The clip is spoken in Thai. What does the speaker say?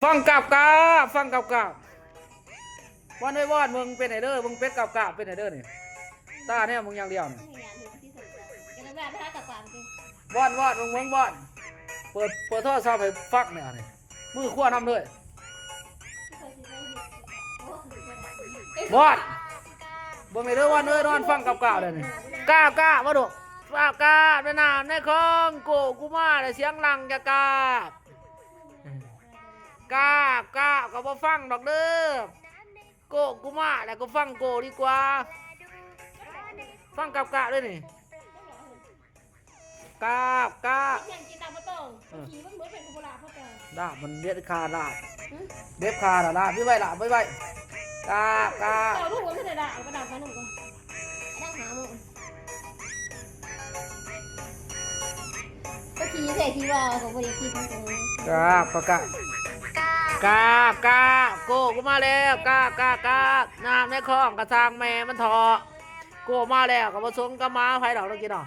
ฟังกับกาฟังกับกาวันไว้วอดมึงเป็นไอเด้อมึงเป็ดกับกาเป็นไอเด้อนี่ตาเนี่ยมึงอย่างเดียวนี่วอดมึงวอดเปิดโทรศัพท์ให้ฟักเนี่ยนี่มือขั้วน้ำเลยวอดเบิ่งไอเด้อวันเอ้ยนอนฟังกับกาเลยนี่กามาดูกาในน้ำในคลองโกกูมาแต่เสียงหลังจะกาก็บ่ฟังดอกเด้อโกกูมาแล้วก็ฟังโกดีกว่าฟังกับกะด้วยนี่กาดาบมันเด็ดคาดาบเด็ดคาดาบพี่ไว้ละไม่ไว้กาลูกมันไม่ได้ด่าก็ด่ากันหนุ่มก่อนด่าหาหมดก็ขี่เสร็จที่ว่าของบริขี่ทั้งตัวกาโกกูมาแล้วกาน้ำในคลองกระซังแม่มันทอโกมาแล้วกับผสมกับม้าไผ่ดอกตะกี้เนาะ